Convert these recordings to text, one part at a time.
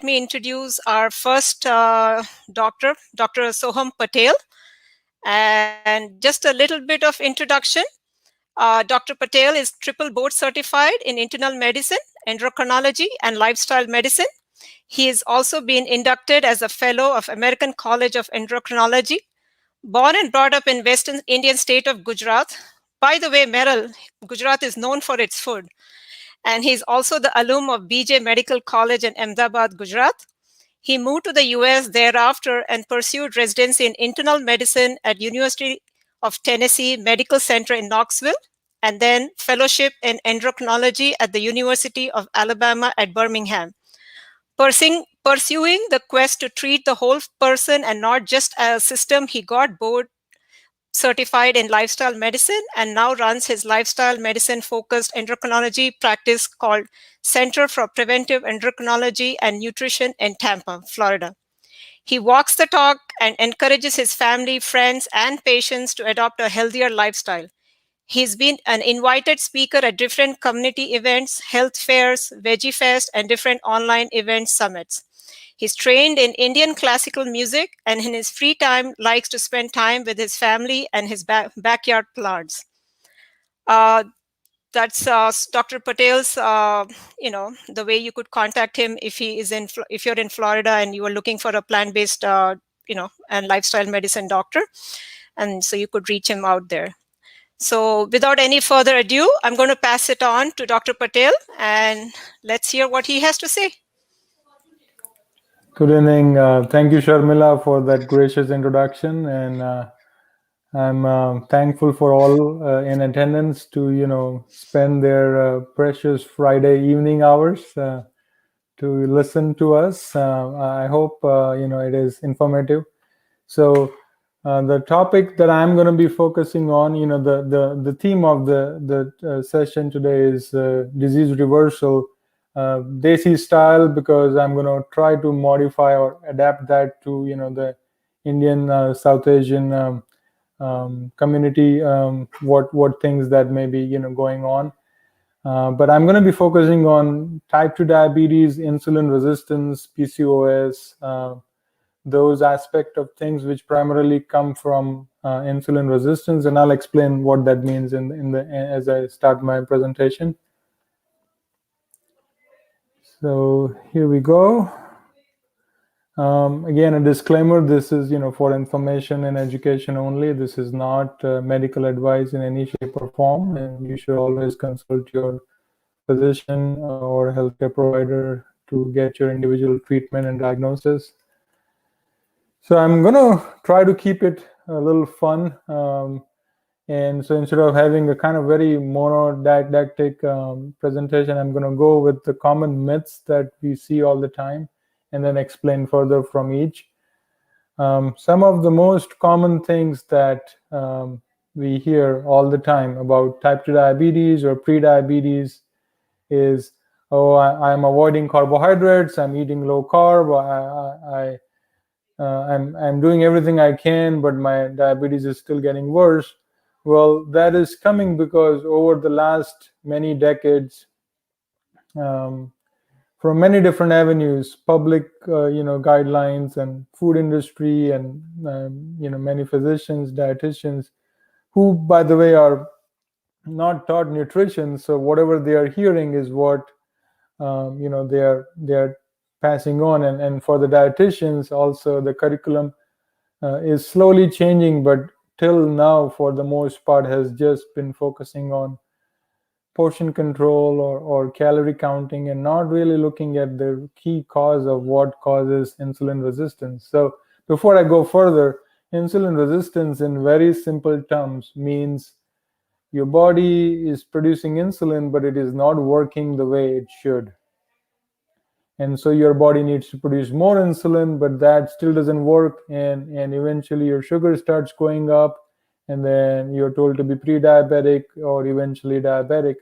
let me introduce our first doctor, Dr. Soham Patel. And just a little bit of introduction. Dr. Patel is triple board certified in internal medicine, endocrinology, and lifestyle medicine. He has also been inducted as a fellow of American College of Endocrinology. Born and brought up in Western Indian state of Gujarat. By the way, Meryl, Gujarat is known for its food. And he's also the alum of BJ Medical College in Ahmedabad, Gujarat. He moved to the US thereafter and pursued residency in internal medicine at University of Tennessee Medical Center in Knoxville, and then fellowship in endocrinology at the University of Alabama at Birmingham. Pursuing the quest to treat the whole person and not just a system, he got board certified in lifestyle medicine and now runs his lifestyle medicine focused endocrinology practice called Center for Preventive Endocrinology and Nutrition in Tampa, Florida. He walks the talk and encourages his family, friends, and patients to adopt a healthier lifestyle. He's been an invited speaker at different community events, health fairs, Veggie Fest, and different online event summits. He's trained in Indian classical music and in his free time likes to spend time with his family and his backyard plants. That's Dr. Patel's, the way you could contact him if you're in Florida and you are looking for a plant-based, and lifestyle medicine doctor. And so you could reach him out there. So without any further ado, I'm going to pass it on to Dr. Patel and let's hear what he has to say. Good evening. Thank you, Sharmila, for that gracious introduction. And I'm thankful for all in attendance to, spend their precious Friday evening hours to listen to us. I hope, it is informative. So the topic that I'm going to be focusing on, the theme of the session today is disease reversal, Desi style, because I'm going to try to modify or adapt that to, the Indian South Asian community, what things that may be, going on. But I'm going to be focusing on type 2 diabetes, insulin resistance, PCOS, those aspects of things which primarily come from insulin resistance, and I'll explain what that means as I start my presentation. So here we go. Again, a disclaimer: this is for information and education only. This is not medical advice in any shape or form, and you should always consult your physician or healthcare provider to get your individual treatment and diagnosis. So I'm going to try to keep it a little fun. And so instead of having a kind of very monodidactic presentation, I'm going to go with the common myths that we see all the time and then explain further from each. Some of the most common things that we hear all the time about type 2 diabetes or pre-diabetes is, oh, I'm avoiding carbohydrates, I'm eating low carb, I'm doing everything I can, but my diabetes is still getting worse. Well, that is coming because over the last many decades, from many different avenues, public, guidelines and food industry and, many physicians, dietitians, who, by the way, are not taught nutrition. So whatever they are hearing is what, they are passing on. And for the dietitians, also the curriculum is slowly changing, but till now, for the most part, has just been focusing on portion control or calorie counting and not really looking at the key cause of what causes insulin resistance. So before I go further, insulin resistance in very simple terms means your body is producing insulin, but it is not working the way it should. And so your body needs to produce more insulin, but that still doesn't work. And eventually your sugar starts going up, and then you're told to be pre-diabetic or eventually diabetic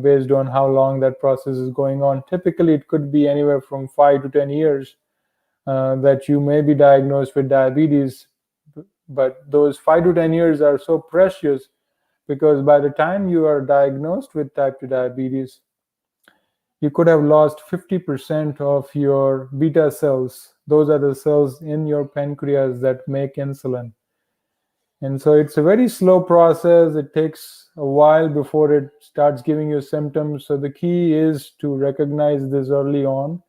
based on how long that process is going on. Typically, it could be anywhere from 5 to 10 years that you may be diagnosed with diabetes. But those 5 to 10 years are so precious because by the time you are diagnosed with type 2 diabetes, you could have lost 50% of your beta cells. Those are the cells in your pancreas that make insulin. And so it's a very slow process. It takes a while before it starts giving you symptoms. So the key is to recognize this early on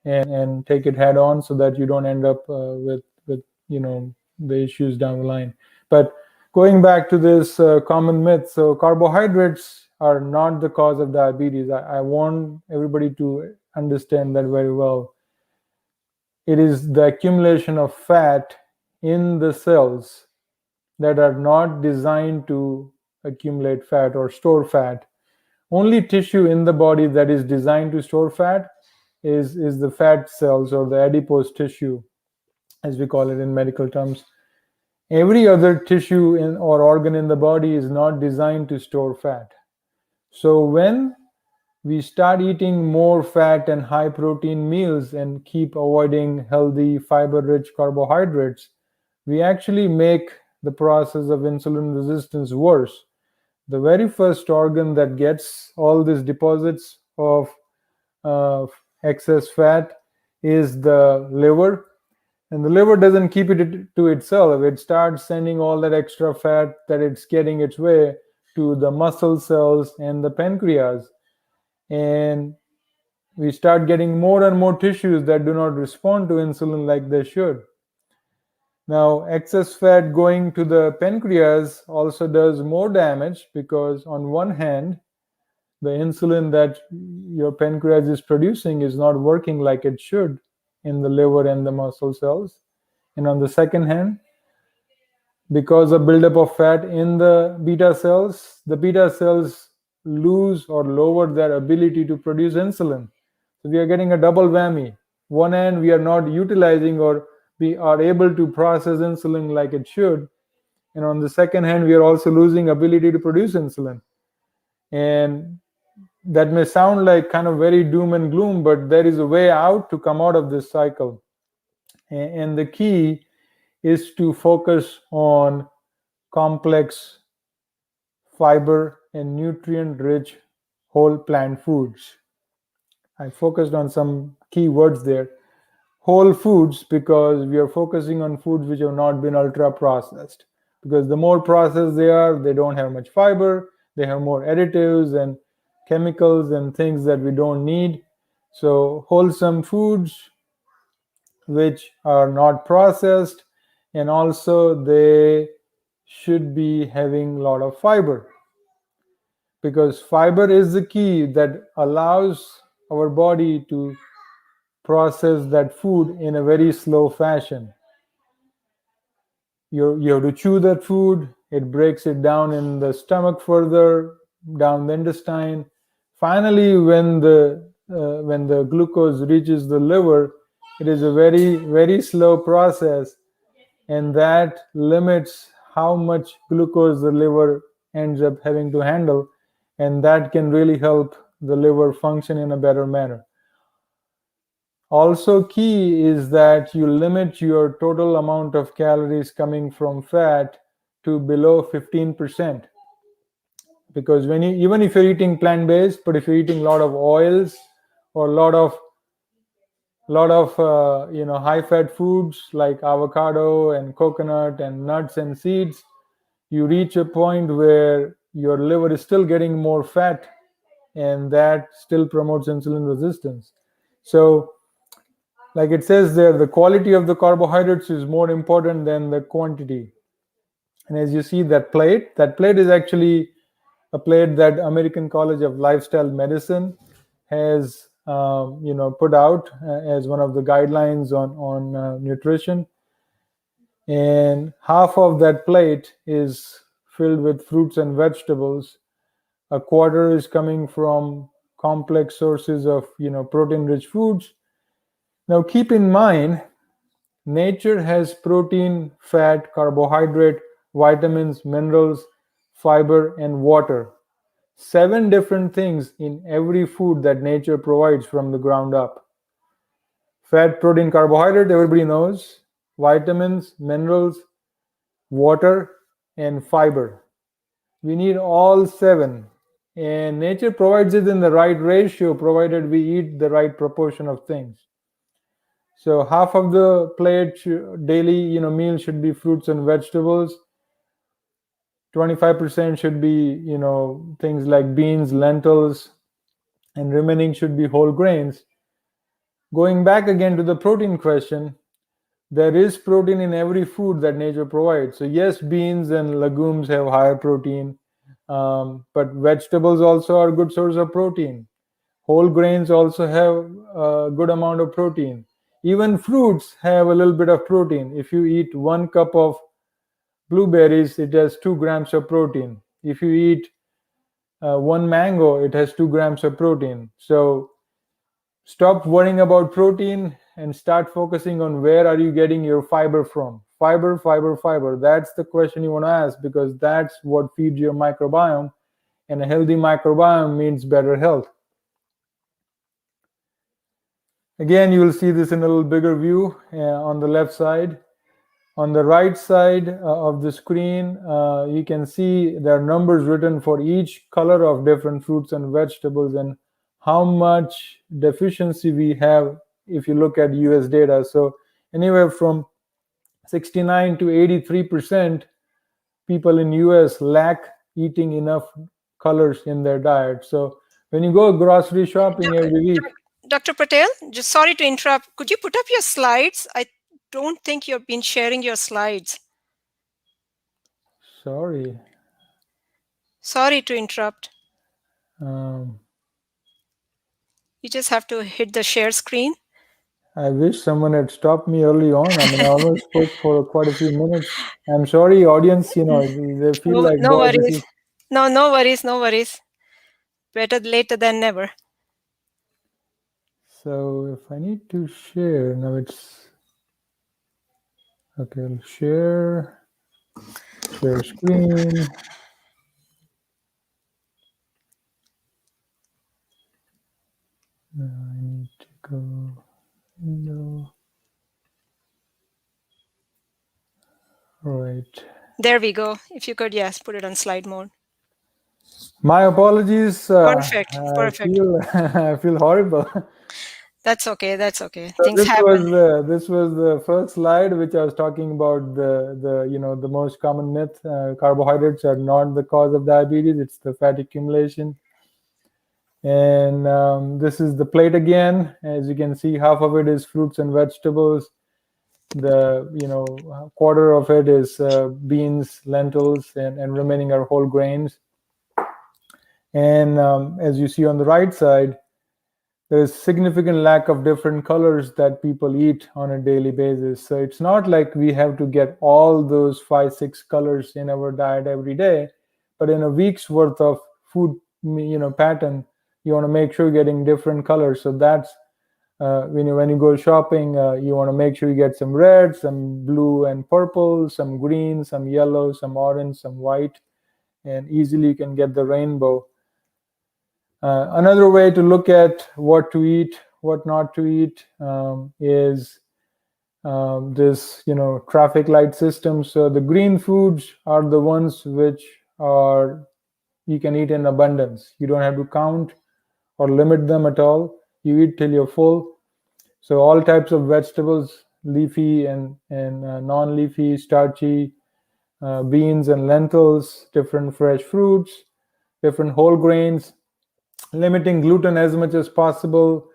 and take it head on so that you don't end up with the issues down the line. But going back to this common myth, so carbohydrates are not the cause of diabetes. I want everybody to understand that very well. It is the accumulation of fat in the cells that are not designed to accumulate fat or store fat. Only tissue in the body that is designed to store fat is the fat cells, or the adipose tissue, as we call it in medical terms. Every other tissue or organ in the body is not designed to store fat. So when we start eating more fat and high protein meals and keep avoiding healthy fiber rich carbohydrates, we actually make the process of insulin resistance worse. The very first organ that gets all these deposits of excess fat is the liver. And the liver doesn't keep it to itself. It starts sending all that extra fat that it's getting its way to the muscle cells and the pancreas. And we start getting more and more tissues that do not respond to insulin like they should. Now, excess fat going to the pancreas also does more damage, because on one hand, the insulin that your pancreas is producing is not working like it should in the liver and the muscle cells. And on the second hand, because of buildup of fat in the beta cells lose or lower their ability to produce insulin. So we are getting a double whammy. One hand, we are not utilizing or we are able to process insulin like it should. And on the second hand, we are also losing ability to produce insulin. And that may sound like kind of very doom and gloom, but there is a way out to come out of this cycle. And the key is to focus on complex, fiber, and nutrient-rich whole plant foods. I focused on some key words there. Whole foods, because we are focusing on foods which have not been ultra processed. Because the more processed they are, they don't have much fiber, they have more additives and chemicals and things that we don't need. So wholesome foods which are not processed, and also they should be having a lot of fiber, because fiber is the key that allows our body to process that food in a very slow fashion. You have to chew that food, it breaks it down in the stomach further, down the intestine. Finally, when the glucose reaches the liver, it is a very, very slow process, and that limits how much glucose the liver ends up having to handle, and that can really help the liver function in a better manner. Also key is that you limit your total amount of calories coming from fat to below 15%. Because even if you're eating plant-based, but if you're eating a lot of oils or a lot of high-fat foods like avocado and coconut and nuts and seeds, you reach a point where your liver is still getting more fat, and that still promotes insulin resistance. So, like it says there, the quality of the carbohydrates is more important than the quantity. And as you see that plate is actually a plate that American College of Lifestyle Medicine has put out as one of the guidelines on nutrition. And half of that plate is filled with fruits and vegetables. A quarter is coming from complex sources of protein-rich foods. Now keep in mind, nature has protein, fat, carbohydrate, vitamins, minerals, fiber, and water. 7 different things in every food that nature provides from the ground up. Fat, protein, carbohydrate, everybody knows. Vitamins, minerals, water, and fiber. We need all 7. And nature provides it in the right ratio, provided we eat the right proportion of things. So half of the plate daily, meal should be fruits and vegetables. 25% should be, things like beans, lentils, and remaining should be whole grains. Going back again to the protein question, there is protein in every food that nature provides. So yes, beans and legumes have higher protein, but vegetables also are a good source of protein. Whole grains also have a good amount of protein. Even fruits have a little bit of protein. If you eat 1 cup of blueberries, it has 2 grams of protein. If you eat one mango, it has 2 grams of protein. So stop worrying about protein and start focusing on where are you getting your fiber from. Fiber, fiber, fiber. That's the question you want to ask, because that's what feeds your microbiome, and a healthy microbiome means better health. Again, you will see this in a little bigger view on the left side. On the right side of the screen, you can see there are numbers written for each color of different fruits and vegetables and how much deficiency we have if you look at US data. So anywhere from 69 to 83% people in US lack eating enough colors in their diet. So when you go grocery shopping every week, Dr. Patel, just sorry to interrupt. Could you put up your slides? I don't think you've been sharing your slides. sorry. Sorry to interrupt. Um, You just have to hit the share screen. I wish someone had stopped me early on. I mean, I almost spoke for quite a few minutes. I'm sorry, audience, they feel No, like, no boy, this worries. is. No, no worries, no worries. Better later than never. So if I need to share, now it's. Okay, I'll share screen. Now I need to go window. Right. There we go. If you could, yes, put it on slide mode. My apologies. Perfect, I perfect. feel I feel horrible. That's okay, that's okay. So Things happen. this was the first slide, which I was talking about the most common myth: carbohydrates are not the cause of diabetes; it's the fat accumulation. And this is the plate again. As you can see, half of it is fruits and vegetables. The quarter of it is beans, lentils, and remaining are whole grains. And as you see on the right side, there's significant lack of different colors that people eat on a daily basis. So it's not like we have to get all those 5-6 colors in our diet every day, but in a week's worth of food pattern, you want to make sure you're getting different colors. So that's when you go shopping, you want to make sure you get some red, some blue and purple, some green, some yellow, some orange, some white, and easily you can get the rainbow. Another way to look at what to eat, what not to eat, is this traffic light system. So the green foods are the ones which are you can eat in abundance. You don't have to count or limit them at all. You eat till you're full. So all types of vegetables, leafy and non-leafy, starchy, beans and lentils, different fresh fruits, different whole grains, limiting gluten as much as possible.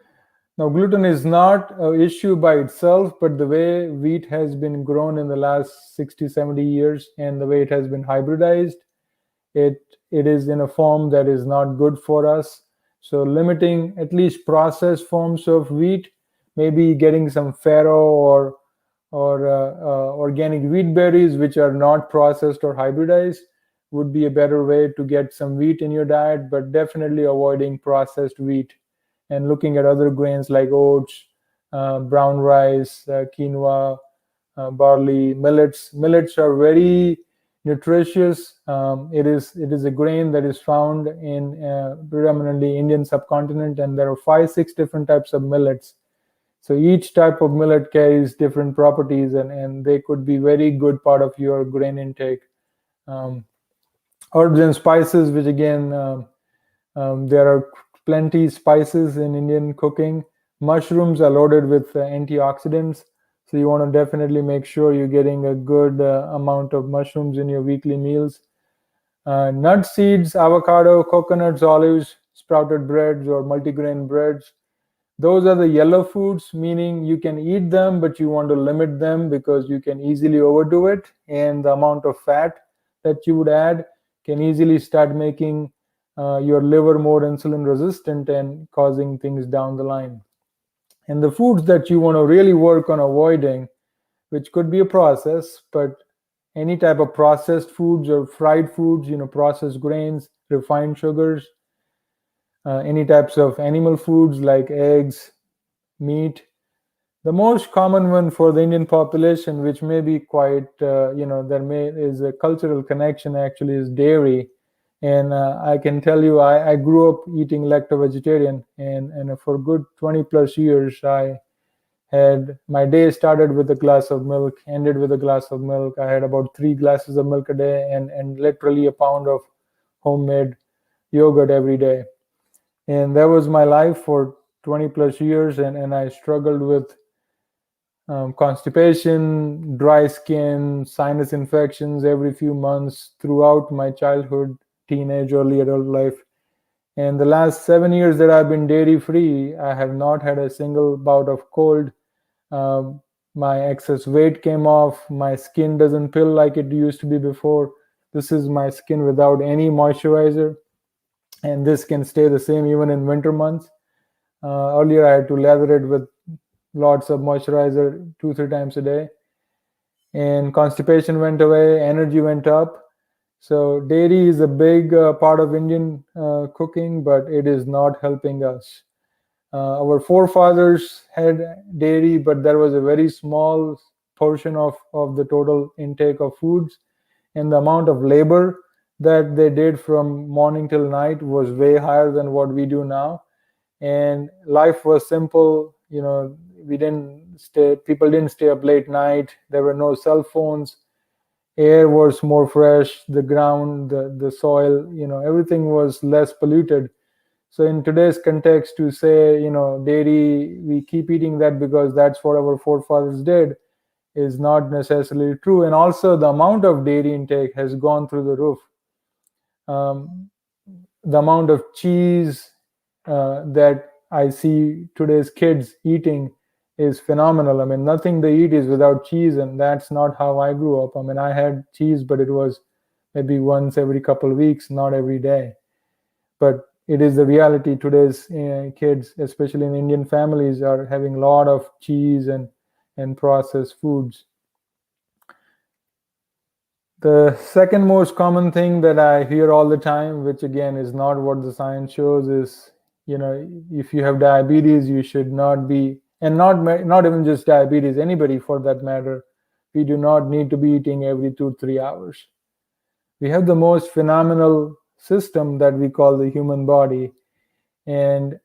Now, gluten is not an issue by itself, but the way wheat has been grown in the last 60, 70 years and the way it has been hybridized, it is in a form that is not good for us. So limiting at least processed forms of wheat, maybe getting some farro or organic wheat berries, which are not processed or hybridized, would be a better way to get some wheat in your diet, but definitely avoiding processed wheat and looking at other grains like oats, brown rice, quinoa, barley, millets. Millets are very nutritious. It is a grain that is found in predominantly Indian subcontinent, and there are 5-6 different types of millets. So each type of millet carries different properties, and they could be very good part of your grain intake. Herbs and spices, which again There are plenty spices in Indian cooking. Mushrooms are loaded with antioxidants, so you want to definitely make sure you're getting a good amount of mushrooms in your weekly meals. Nut seeds, avocado, coconuts, olives, sprouted breads, or multigrain breads. Those are the yellow foods, meaning you can eat them, but you want to limit them because you can easily overdo it, and the amount of fat that you would add can easily start making your liver more insulin resistant and causing things down the line. And the foods that you want to really work on avoiding, which could be a process, but any type of processed foods or fried foods, processed grains, refined sugars, any types of animal foods like eggs, meat. The most common one for the Indian population, which may be quite, there may is a cultural connection actually, is dairy. And I can tell you, I grew up eating lacto-vegetarian, and for good 20 plus years, I had my day started with a glass of milk, ended with a glass of milk. I had about 3 glasses of milk a day, and literally a pound of homemade yogurt every day. And that was my life for 20 plus years, and I struggled with constipation, dry skin, sinus infections every few months throughout my childhood, teenage, early adult life. And the last 7 years that I've been dairy free, I have not had a single bout of cold. Um, my excess weight came off. My skin doesn't pill like it used to be before. This is my skin without any moisturizer, and this can stay the same even in winter months. Earlier, I had to lather it with lots of moisturizer 2 3 times a day, and constipation went away, energy went up. So dairy is a big part of Indian cooking, but it is not helping us. Our forefathers had dairy, but there was a very small portion of the total intake of foods, and the amount of labor that they did from morning till night was way higher than what we do now. And life was simple. We didn't stay people didn't stay up late night. There were no cell phones. Air was more fresh, the ground, the soil, everything was less polluted. So in today's context, to say, dairy, we keep eating that because that's what our forefathers did, is not necessarily true. And also the amount of dairy intake has gone through the roof. um, the amount of cheese that I see today's kids eating is phenomenal. I mean, nothing they eat is without cheese, and that's not how I grew up. I mean, I had cheese, but it was maybe once every couple of weeks, not every day. But it is the reality. Today's kids, especially in Indian families, are having a lot of cheese and processed foods. The second most common thing that I hear all the time, which again is not what the science shows, is if you have diabetes, you should not be, and not even just diabetes, anybody for that matter, we do not need to be eating every 2 3 hours. We have the most phenomenal system that we call the human body, and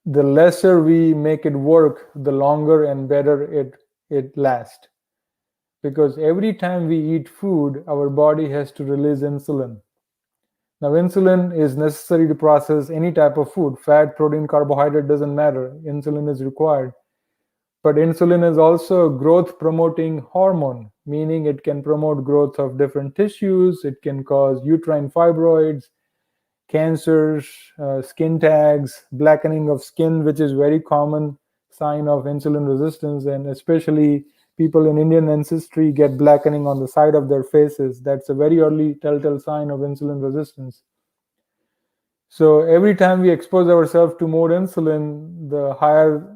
the lesser we make it work, the longer and better it lasts. Because every time we eat food, our body has to release insulin. Now, insulin is necessary to process any type of food. Fat, protein, carbohydrate, doesn't matter. Insulin is required. But insulin is also a growth promoting hormone, meaning it can promote growth of different tissues. It can cause uterine fibroids, cancers, skin tags, blackening of skin, which is very common sign of insulin resistance, and especially people in Indian ancestry get blackening on the side of their faces. That's a very early telltale sign of insulin resistance. So every time we expose ourselves to more insulin, the higher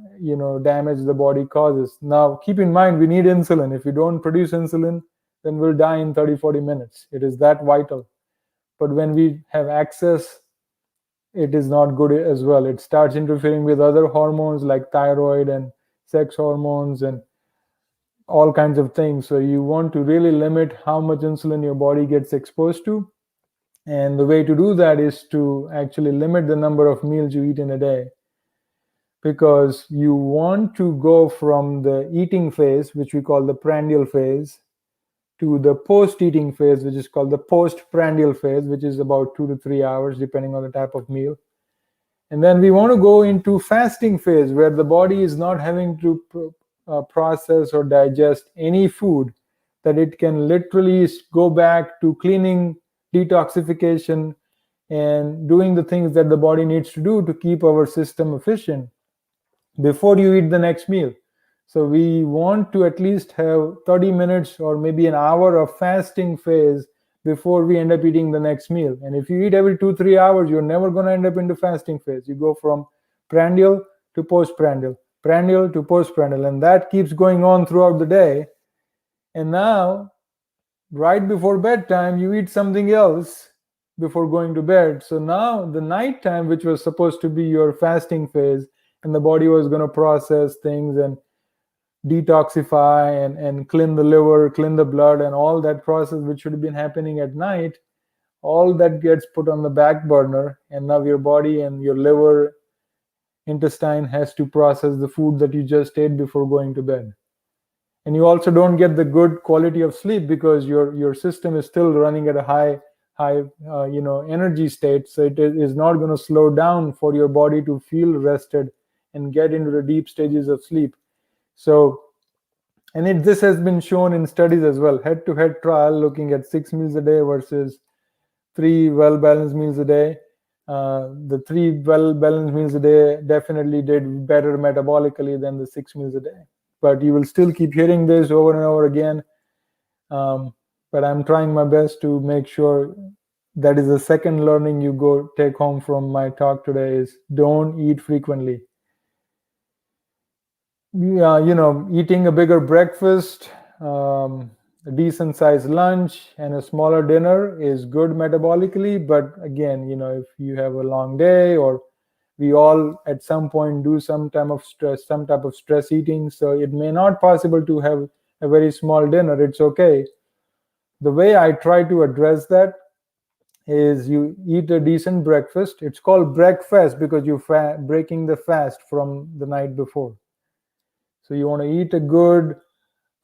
damage the body causes. Now keep in mind, we need insulin. If we don't produce insulin, then we'll die in 30 40 minutes. It is that vital. But when we have access, it is not good as well. It starts interfering with other hormones like thyroid and sex hormones and all kinds of things. So you want to really limit how much insulin your body gets exposed to. And the way to do that is to actually limit the number of meals you eat in a day, because you want to go from the eating phase, which we call the prandial phase, to the post-eating phase, which is called the postprandial phase, which is about 2 to 3 hours, depending on the type of meal. And then we want to go into fasting phase, where the body is not having to process or digest any food, that it can literally go back to cleaning, detoxification, and doing the things that the body needs to do to keep our system efficient before you eat the next meal. So we want to at least have 30 minutes or maybe an hour of fasting phase before we end up eating the next meal. And if you eat every 2-3 hours, you're never going to end up into fasting phase. You go from prandial to postprandial, prandial to postprandial, and that keeps going on throughout the day. And now, right before bedtime, you eat something else before going to bed. So now the nighttime, which was supposed to be your fasting phase, and the body was going to process things and detoxify and clean the liver, clean the blood, and all that process which should have been happening at night, all that gets put on the back burner. And now your body and your liver, intestine has to process the food that you just ate before going to bed. And you also don't get the good quality of sleep because your system is still running at a high energy state. So it is not going to slow down for your body to feel rested and get into the deep stages of sleep. So, and this has been shown in studies as well, head-to-head trial looking at 6 meals a day versus 3 well-balanced meals a day. The 3 well-balanced meals a day definitely did better metabolically than the 6 meals a day. But you will still keep hearing this over and over again. But I'm trying my best to make sure that is the second learning you take home from my talk today is don't eat frequently. Eating a bigger breakfast, a decent sized lunch, and a smaller dinner is good metabolically. But again, if you have a long day, or we all at some point do some type of stress eating, so it may not possible to have a very small dinner. It's okay. The way I try to address that is you eat a decent breakfast. It's called breakfast because you're breaking the fast from the night before. So you want to eat a good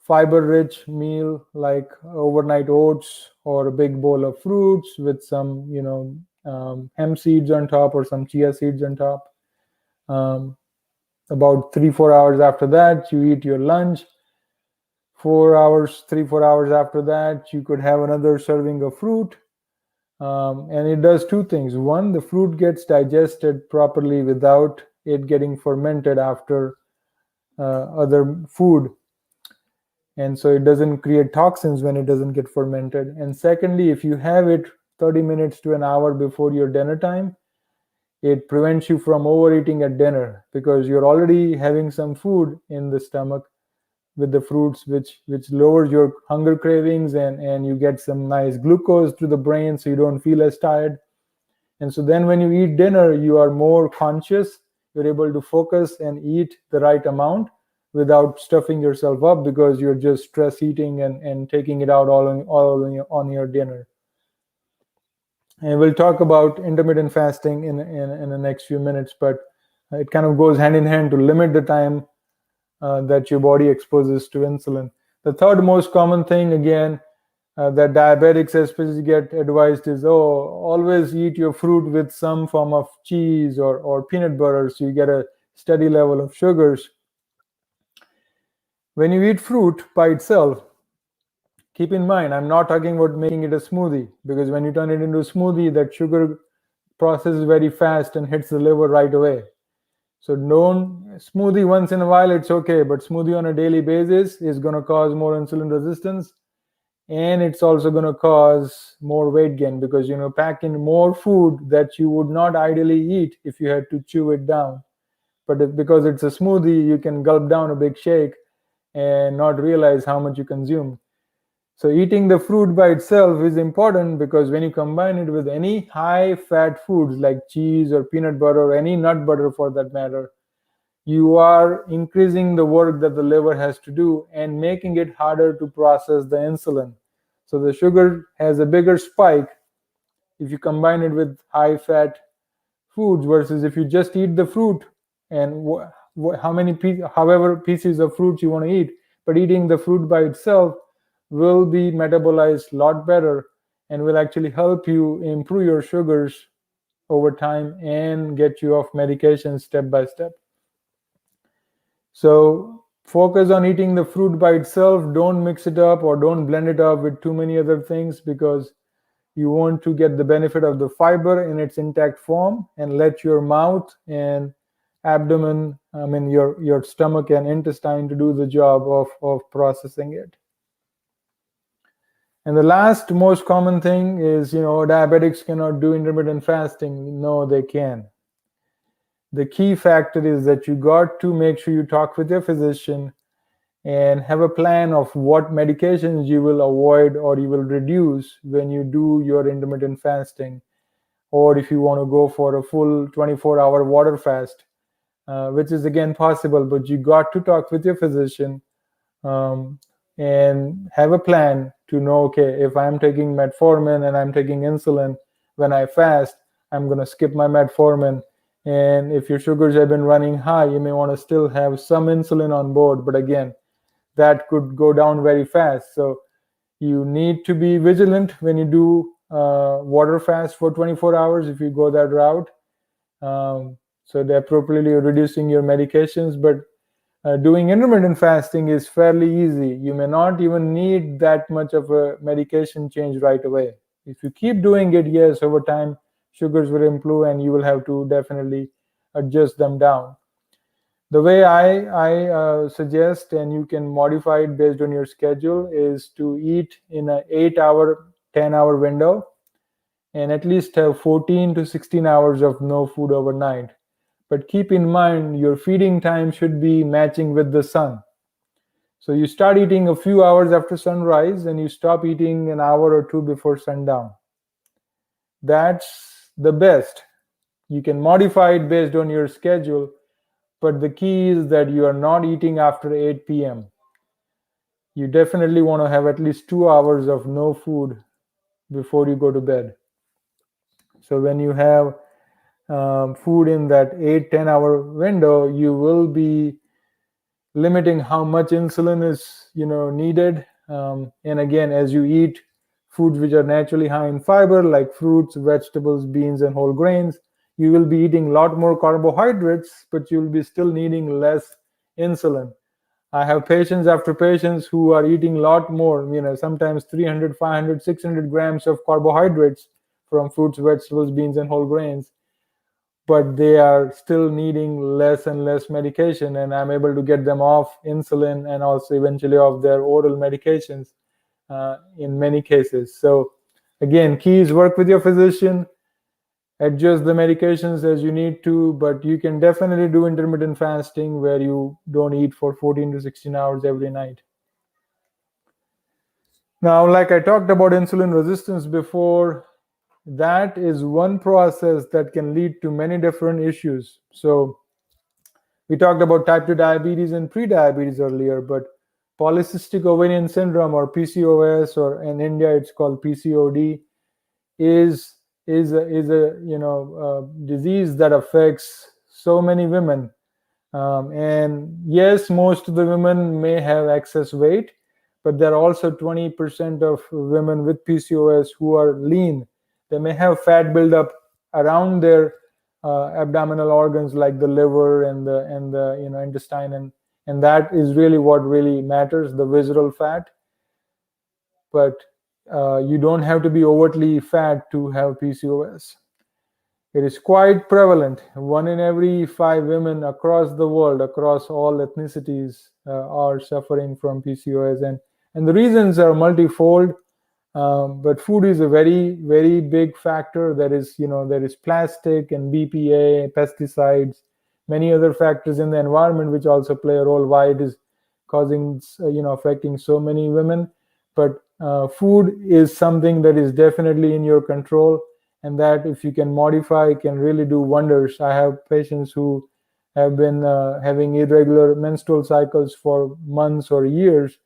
fiber-rich meal like overnight oats or a big bowl of fruits with some, hemp seeds on top or some chia seeds on top. About 3-4 hours after that, you eat your lunch. 3-4 hours after that, you could have another serving of fruit. And it does 2 things. One, the fruit gets digested properly without it getting fermented after other food, and so it doesn't create toxins when it doesn't get fermented. And secondly, if you have it 30 minutes to an hour before your dinner time, it prevents you from overeating at dinner because you're already having some food in the stomach with the fruits, which lowers your hunger cravings, and you get some nice glucose to the brain so you don't feel as tired. And so then when you eat dinner, you are more conscious. You're able to focus and eat the right amount without stuffing yourself up because you're just stress eating and taking it out all on your dinner. And we'll talk about intermittent fasting in the next few minutes, but it kind of goes hand in hand to limit the time that your body exposes to insulin. The third most common thing, again, that diabetics especially get advised is, always eat your fruit with some form of cheese or peanut butter so you get a steady level of sugars. When you eat fruit by itself, keep in mind, I'm not talking about making it a smoothie, because when you turn it into a smoothie, that sugar processes very fast and hits the liver right away. So smoothie once in a while, it's okay, but smoothie on a daily basis is going to cause more insulin resistance. And it's also going to cause more weight gain because, pack in more food that you would not ideally eat if you had to chew it down. But because it's a smoothie, you can gulp down a big shake and not realize how much you consume. So eating the fruit by itself is important because when you combine it with any high-fat foods like cheese or peanut butter or any nut butter for that matter, you are increasing the work that the liver has to do and making it harder to process the insulin. So the sugar has a bigger spike if you combine it with high-fat foods versus if you just eat the fruit and however pieces of fruit you want to eat. But eating the fruit by itself will be metabolized a lot better and will actually help you improve your sugars over time and get you off medication step by step. So focus on eating the fruit by itself. Don't mix it up or don't blend it up with too many other things, because you want to get the benefit of the fiber in its intact form, and let your mouth and abdomen, I mean your stomach and intestine, to do the job of processing it. And the last most common thing is, diabetics cannot do intermittent fasting. No, they can. The key factor is that you got to make sure you talk with your physician and have a plan of what medications you will avoid or you will reduce when you do your intermittent fasting, or if you want to go for a full 24-hour water fast, which is again possible, but you got to talk with your physician, um, and have a plan to know, okay, if I'm taking metformin and I'm taking insulin when I fast, I'm going to skip my metformin. And if your sugars have been running high, you may want to still have some insulin on board, but again, that could go down very fast. So you need to be vigilant when you do water fast for 24 hours if you go that route. So that appropriately you're reducing your medications. But doing intermittent fasting is fairly easy. You may not even need that much of a medication change right away. If you keep doing it, yes, over time, sugars will improve and you will have to definitely adjust them down. The way I suggest, and you can modify it based on your schedule, is to eat in an 8-hour, 10-hour window, and at least have 14 to 16 hours of no food overnight. But keep in mind, your feeding time should be matching with the sun. So you start eating a few hours after sunrise and you stop eating an hour or two before sundown. That's the best. You can modify it based on your schedule, but the key is that you are not eating after 8 p.m. You definitely want to have at least 2 hours of no food before you go to bed. So when you have food in that 8-10 hour window, you will be limiting how much insulin is needed. And again, as you eat foods which are naturally high in fiber, like fruits, vegetables, beans, and whole grains, you will be eating a lot more carbohydrates, but you'll be still needing less insulin. I have patients after patients who are eating a lot more, sometimes 300, 500, 600 grams of carbohydrates from fruits, vegetables, beans, and whole grains, but they are still needing less and less medication, and I'm able to get them off insulin and also eventually off their oral medications in many cases. So again, key is work with your physician, adjust the medications as you need to, but you can definitely do intermittent fasting where you don't eat for 14 to 16 hours every night. Now, like I talked about insulin resistance before, that is one process that can lead to many different issues. So we talked about type 2 diabetes and pre-diabetes earlier, but polycystic ovarian syndrome, or PCOS, or in India it's called PCOD, is a disease that affects so many women. And yes, most of the women may have excess weight, but there are also 20% of women with PCOS who are lean. They may have fat buildup around their abdominal organs, like the liver and the intestine, and that is really what really matters, the visceral fat. But you don't have to be overtly fat to have PCOS. It is quite prevalent. 1 in every 5 women across the world, across all ethnicities, are suffering from PCOS, and the reasons are multifold. But food is a very, very big factor. There is plastic and BPA, pesticides, many other factors in the environment which also play a role why it is causing, affecting so many women. But food is something that is definitely in your control, and that if you can modify, can really do wonders. I have patients who have been having irregular menstrual cycles for months or years,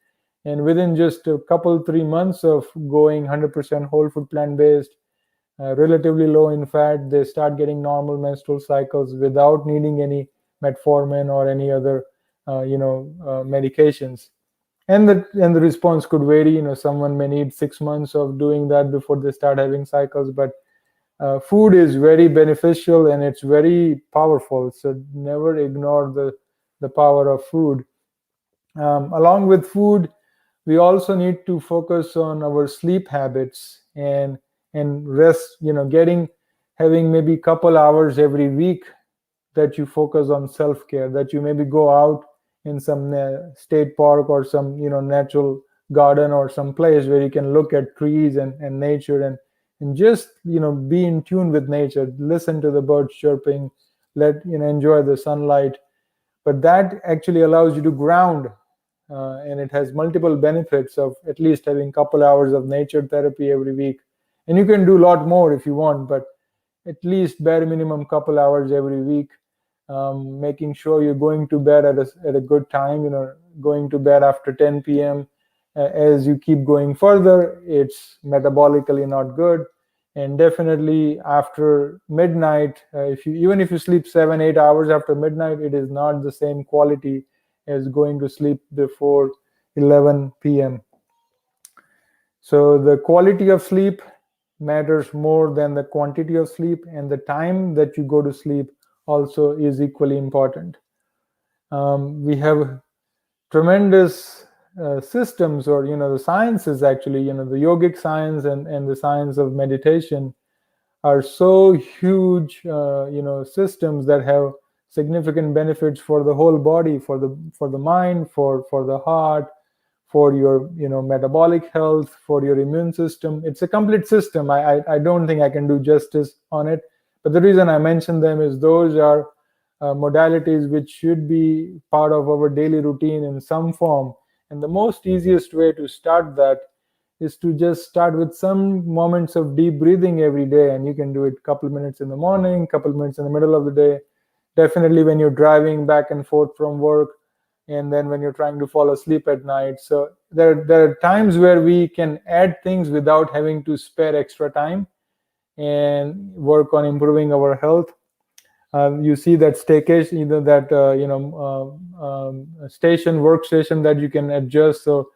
and within just a couple 3 months of going 100% whole food plant-based, relatively low in fat, they start getting normal menstrual cycles without needing any metformin or any other medications. and the response could vary. Someone may need 6 months of doing that before they start having cycles, but food is very beneficial and it's very powerful, so never ignore the power of food. Along with food, we also need to focus on our sleep habits and rest, getting having maybe couple hours every week that you focus on self-care, that you maybe go out in some state park or some natural garden or some place where you can look at trees and nature, and just be in tune with nature, listen to the birds chirping, let enjoy the sunlight. But that actually allows you to ground, and it has multiple benefits of at least having a couple hours of nature therapy every week. And you can do a lot more if you want, but at least bare minimum couple hours every week. Making sure you're going to bed at a good time, going to bed after 10 p.m. As you keep going further, it's metabolically not good. And definitely after midnight, if you even if you sleep 7-8 hours after midnight, it is not the same quality as going to sleep before 11 p.m. So the quality of sleep matters more than the quantity of sleep, and the time that you go to sleep also is equally important. We have tremendous systems, or the sciences actually, the yogic science and the science of meditation are so huge, systems that have significant benefits for the whole body, for the mind, for the heart, for your metabolic health, for your immune system. It's a complete system. I don't think I can do justice on it, but the reason I mention them is those are modalities which should be part of our daily routine in some form. And the most easiest way to start that is to just start with some moments of deep breathing every day, and you can do it a couple of minutes in the morning, couple of minutes in the middle of the day, definitely when you're driving back and forth from work, and then when you're trying to fall asleep at night. So there are times where we can add things without having to spare extra time and work on improving our health. You see that staycation, that station workstation that you can adjust. So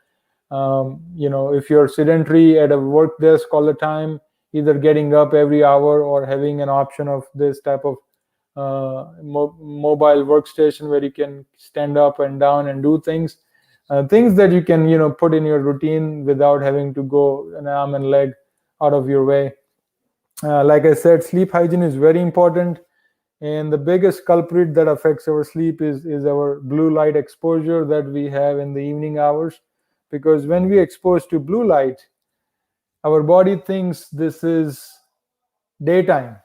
if you're sedentary at a work desk all the time, either getting up every hour or having an option of this type of mobile workstation where you can stand up and down and do things, things that you can put in your routine without having to go an arm and leg out of your way. Like I said, sleep hygiene is very important, and the biggest culprit that affects our sleep is our blue light exposure that we have in the evening hours. Because when we expose to blue light, our body thinks this is daytime,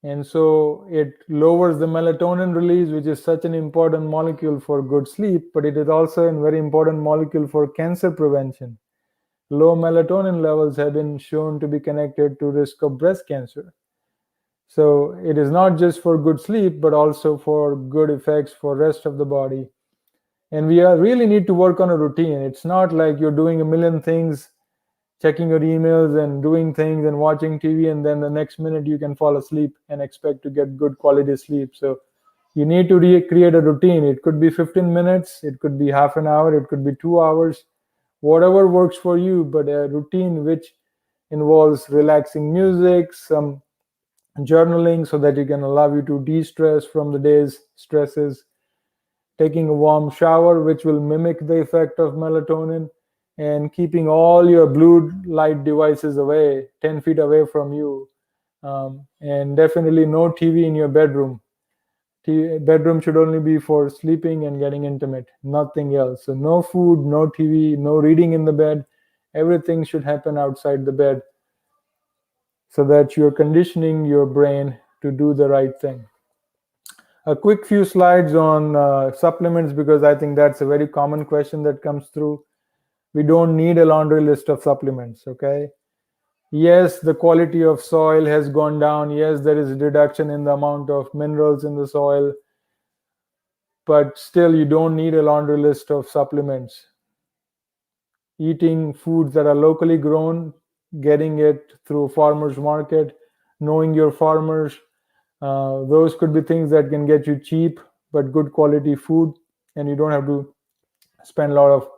and so it lowers the melatonin release, which is such an important molecule for good sleep, but it is also a very important molecule for cancer prevention. Low melatonin levels have been shown to be connected to risk of breast cancer. So it is not just for good sleep, but also for good effects for rest of the body. And we really need to work on a routine. It's not like you're doing a million things, checking your emails and doing things and watching TV, and then the next minute you can fall asleep and expect to get good quality sleep. So you need to create a routine. It could be 15 minutes, it could be half an hour, it could be 2 hours, whatever works for you, but a routine which involves relaxing music, some journaling so that you can allow you to de-stress from the day's stresses, taking a warm shower which will mimic the effect of melatonin, and keeping all your blue light devices away, 10 feet away from you. And definitely no TV in your bedroom. Bedroom should only be for sleeping and getting intimate, nothing else. So no food, no TV, no reading in the bed. Everything should happen outside the bed, so that you're conditioning your brain to do the right thing. A quick few slides on supplements, because I think that's a very common question that comes through. We don't need a laundry list of supplements, okay? Yes, the quality of soil has gone down. Yes, there is a reduction in the amount of minerals in the soil, but still you don't need a laundry list of supplements. Eating foods that are locally grown, getting it through farmers market, knowing your farmers, those could be things that can get you cheap but good quality food, and you don't have to spend a lot of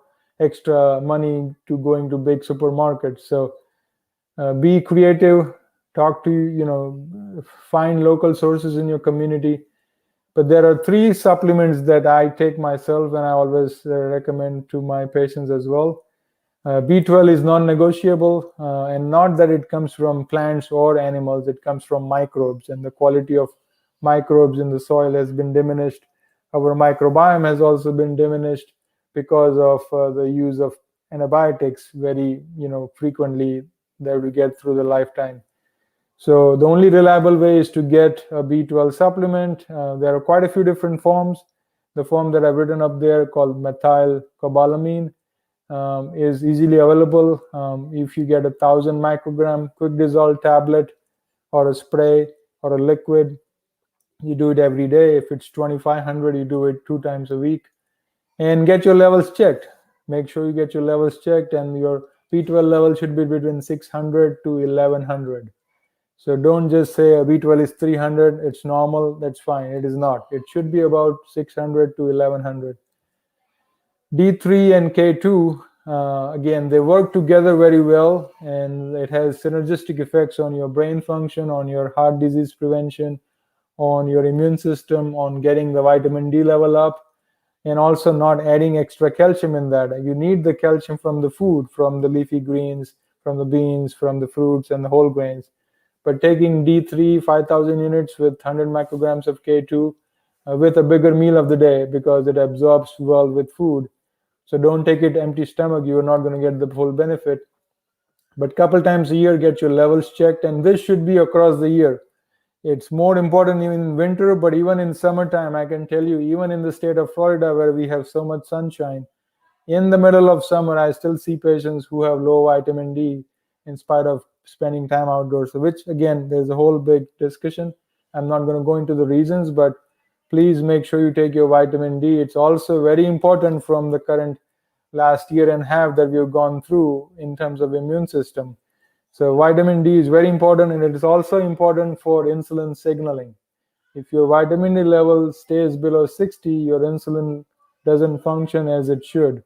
extra money to going to big supermarkets. So be creative, talk to, find local sources in your community. But there are 3 supplements that I take myself, and I always recommend to my patients as well. B12 is non-negotiable, and not that it comes from plants or animals, it comes from microbes, and the quality of microbes in the soil has been diminished. Our microbiome has also been diminished because of the use of antibiotics very, frequently that we get through the lifetime. So the only reliable way is to get a B12 supplement. There are quite a few different forms. The form that I've written up there called methylcobalamin is easily available. If you get 1,000 microgram quick dissolve tablet or a spray or a liquid, you do it every day. If it's 2,500, you do it 2 times a week. And get your levels checked. Make sure you get your levels checked, and your B12 level should be between 600 to 1,100. So don't just say a B12 is 300, it's normal, that's fine. It is not. It should be about 600 to 1,100. D3 and K2, again, they work together very well, and it has synergistic effects on your brain function, on your heart disease prevention, on your immune system, on getting the vitamin D level up, and also not adding extra calcium in that. You need the calcium from the food, from the leafy greens, from the beans, from the fruits and the whole grains. But taking D3, 5,000 units with 100 micrograms of K2 with a bigger meal of the day, because it absorbs well with food. So don't take it empty stomach. You're not going to get the full benefit. But couple times a year, get your levels checked. And this should be across the year. It's more important even in winter, but even in summertime, I can tell you, even in the state of Florida, where we have so much sunshine, in the middle of summer, I still see patients who have low vitamin D in spite of spending time outdoors. So which, again, there's a whole big discussion. I'm not going to go into the reasons, but please make sure you take your vitamin D. It's also very important from the current last year and a half that we've gone through in terms of immune system. So vitamin D is very important, and it is also important for insulin signaling. If your vitamin D level stays below 60, your insulin doesn't function as it should.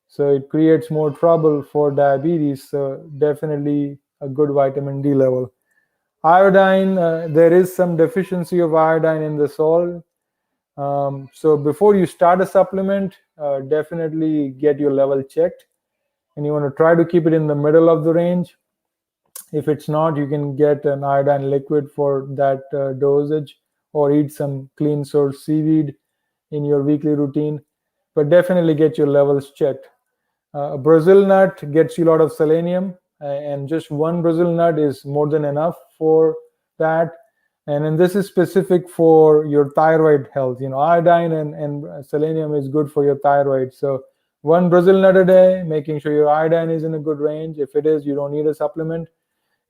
So it creates more trouble for diabetes. So definitely a good vitamin D level. Iodine, there is some deficiency of iodine in the salt. So before you start a supplement, definitely get your level checked. And you want to try to keep it in the middle of the range. If it's not, you can get an iodine liquid for that dosage, or eat some clean source seaweed in your weekly routine. But definitely get your levels checked. Brazil nut gets you a lot of selenium, and just one Brazil nut is more than enough for that. And then this is specific for your thyroid health. Iodine and selenium is good for your thyroid. So one Brazil nut a day, making sure your iodine is in a good range. If it is, you don't need a supplement.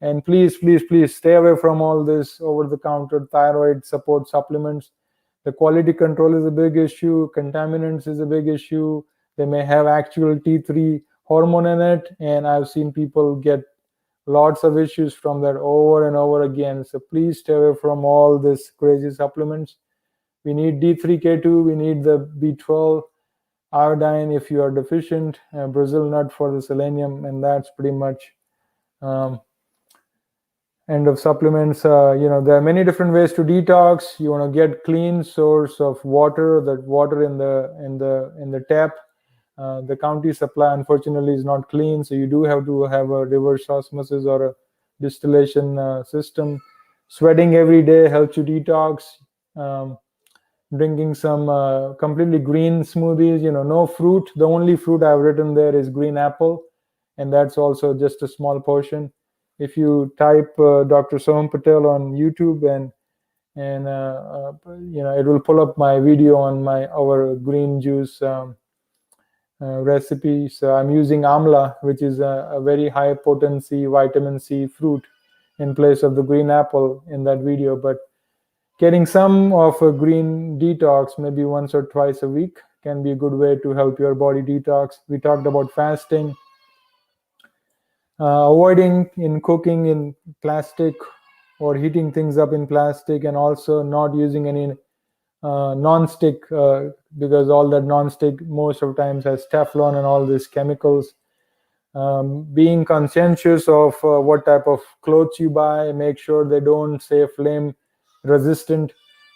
And please, please, please stay away from all this over-the-counter thyroid support supplements. The quality control is a big issue. Contaminants is a big issue. They may have actual T3 hormone in it, and I've seen people get lots of issues from that over and over again. So please stay away from all this crazy supplements. We need D3K2, we need the B12, iodine if you are deficient, Brazil nut for the selenium, and that's pretty much end of supplements. There are many different ways to detox. You want to get clean source of water. That water in the tap, the county supply unfortunately is not clean, so you do have to have a reverse osmosis or a distillation system. Sweating every day helps you detox. Drinking some completely green smoothies. No fruit. The only fruit I've written there is green apple, and that's also just a small portion. If you type Dr. Soham Patel on YouTube, and it will pull up my video on our green juice recipe. So I'm using amla, which is a very high potency vitamin C fruit, in place of the green apple in that video. But getting some of a green detox, maybe once or twice a week, can be a good way to help your body detox. We talked about fasting. Avoiding in cooking in plastic or heating things up in plastic, and also not using any non-stick because all that non-stick most of times has Teflon and all these chemicals. Being conscientious of what type of clothes you buy, make sure they don't say flame resistant.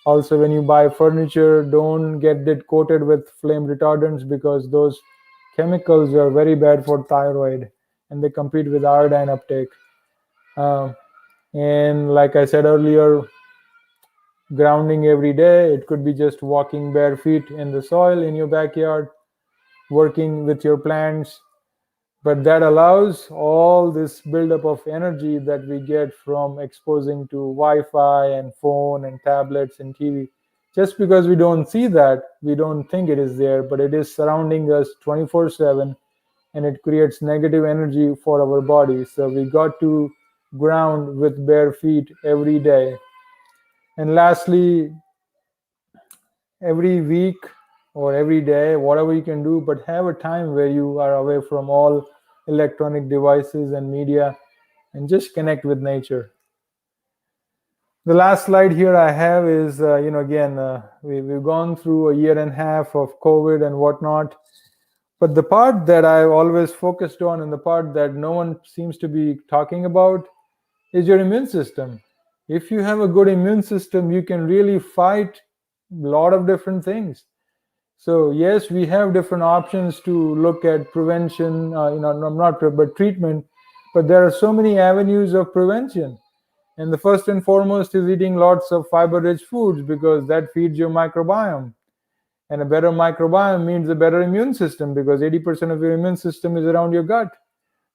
Also, when you buy furniture, don't get it coated with flame retardants, because those chemicals are very bad for thyroid and they compete with iodine uptake. Um, and like I said earlier, grounding every day. It could be just walking bare feet in the soil in your backyard, working with your plants, but that allows all this buildup of energy that we get from exposing to Wi-Fi and phone and tablets and TV. Just because we don't see that, we don't think it is there, but it is surrounding us 24/7, and it creates negative energy for our body. So we got to ground with bare feet every day. And lastly, every week or every day, whatever you can do, but have a time where you are away from all electronic devices and media and just connect with nature. The last slide here I have is, again, we've gone through a year and a half of COVID and whatnot. But the part that I've always focused on, and the part that no one seems to be talking about, is your immune system. If you have a good immune system, you can really fight a lot of different things. So yes, we have different options to look at prevention, not but treatment, but there are so many avenues of prevention. And the first and foremost is eating lots of fiber-rich foods, because that feeds your microbiome. And a better microbiome means a better immune system, because 80% of your immune system is around your gut.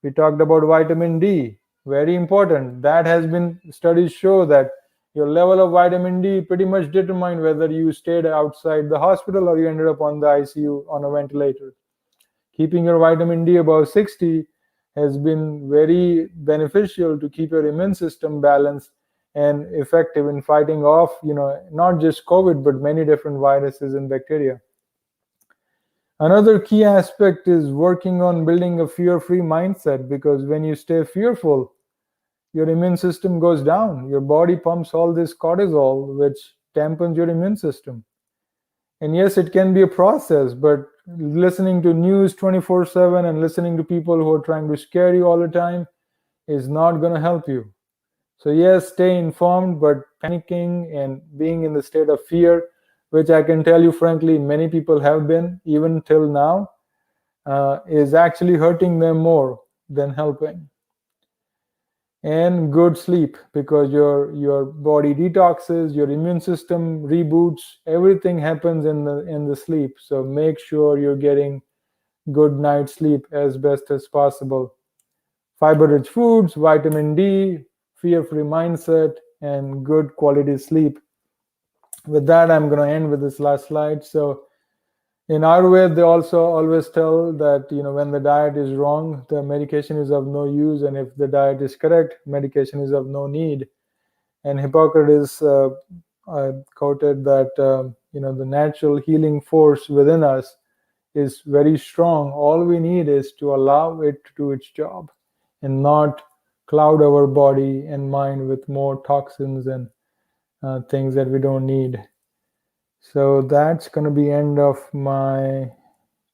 We talked about vitamin D, very important. That has been, studies show that your level of vitamin D pretty much determined whether you stayed outside the hospital or you ended up on the ICU on a ventilator. Keeping your vitamin D above 60 has been very beneficial to keep your immune system balanced and effective in fighting off, not just COVID, but many different viruses and bacteria. Another key aspect is working on building a fear-free mindset, because when you stay fearful, your immune system goes down. Your body pumps all this cortisol, which dampens your immune system. And yes, it can be a process, but listening to news 24/7 and listening to people who are trying to scare you all the time is not going to help you. So yes, stay informed, but panicking and being in the state of fear, which I can tell you frankly, many people have been even till now, is actually hurting them more than helping. And good sleep, because your body detoxes, your immune system reboots, everything happens in the sleep. So make sure you're getting good night's sleep as best as possible. Fiber-rich foods, vitamin D, fear-free mindset, and good quality sleep. With that, I'm going to end with this last slide. So in Ayurveda, they also always tell that, when the diet is wrong, the medication is of no use, and if the diet is correct, medication is of no need. And Hippocrates quoted that, the natural healing force within us is very strong. All we need is to allow it to do its job and not cloud our body and mind with more toxins and things that we don't need. So that's going to be end of my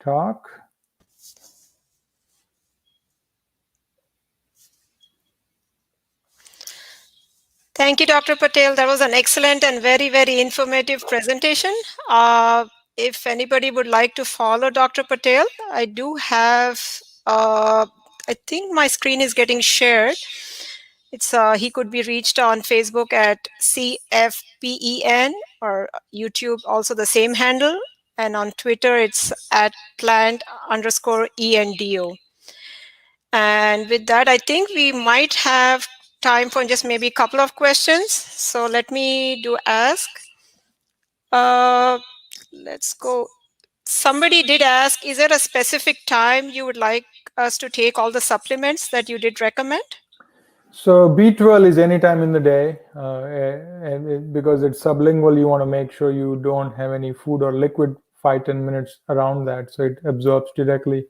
talk. Thank you, Dr. Patel. That was an excellent and very, very informative presentation. If anybody would like to follow Dr. Patel, I do have, I think my screen is getting shared. It's he could be reached on Facebook at CFPEN, or YouTube, also the same handle. And on Twitter, it's at plant_ENDO. And with that, I think we might have time for just maybe a couple of questions. So let me ask. Let's go. Somebody did ask, is there a specific time you would like us to take all the supplements that you did recommend? So B12 is any time in the day, and because it's sublingual, you want to make sure you don't have any food or liquid 5-10 minutes around that, so it absorbs directly,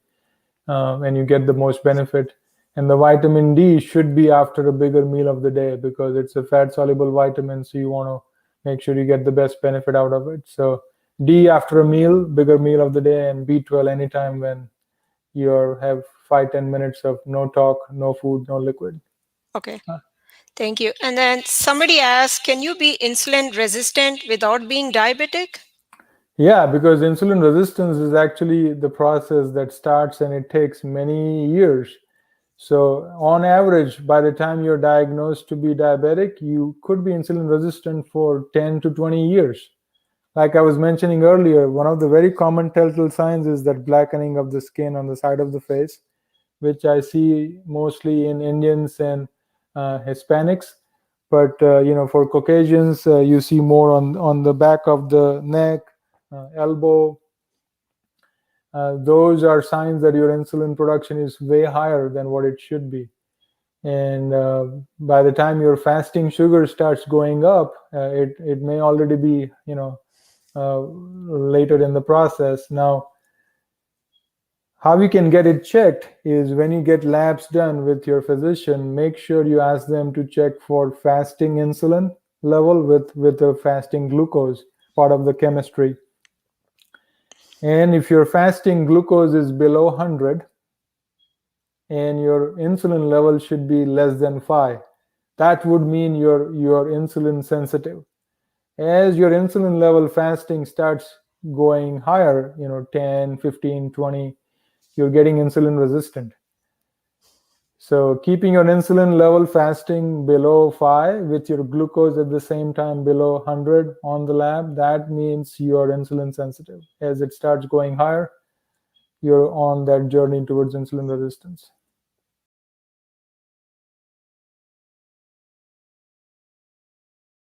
and you get the most benefit. And the vitamin D should be after a bigger meal of the day, because it's a fat-soluble vitamin, so you want to make sure you get the best benefit out of it. So D after a meal, bigger meal of the day, and B12 anytime when you have 5-10 minutes of no talk, no food, no liquid. Okay. Thank you. And then somebody asked, can you be insulin resistant without being diabetic? Yeah, because insulin resistance is actually the process that starts and it takes many years. So, on average, by the time you're diagnosed to be diabetic, you could be insulin resistant for 10 to 20 years. Like I was mentioning earlier, one of the very common telltale signs is that blackening of the skin on the side of the face, which I see mostly in Indians and Hispanics. But for Caucasians, you see more on the back of the neck, elbow. Those are signs that your insulin production is way higher than what it should be. And by the time your fasting sugar starts going up, it may already be later in the process. Now, how you can get it checked is when you get labs done with your physician, make sure you ask them to check for fasting insulin level with the fasting glucose, part of the chemistry. And if your fasting glucose is below 100 and your insulin level should be less than 5, that would mean you're insulin sensitive. As your insulin level fasting starts going higher, 10, 15, 20, you're getting insulin resistant. So keeping your insulin level fasting below 5 with your glucose at the same time below 100 on the lab, that means you're insulin sensitive. As it starts going higher, you're on that journey towards insulin resistance.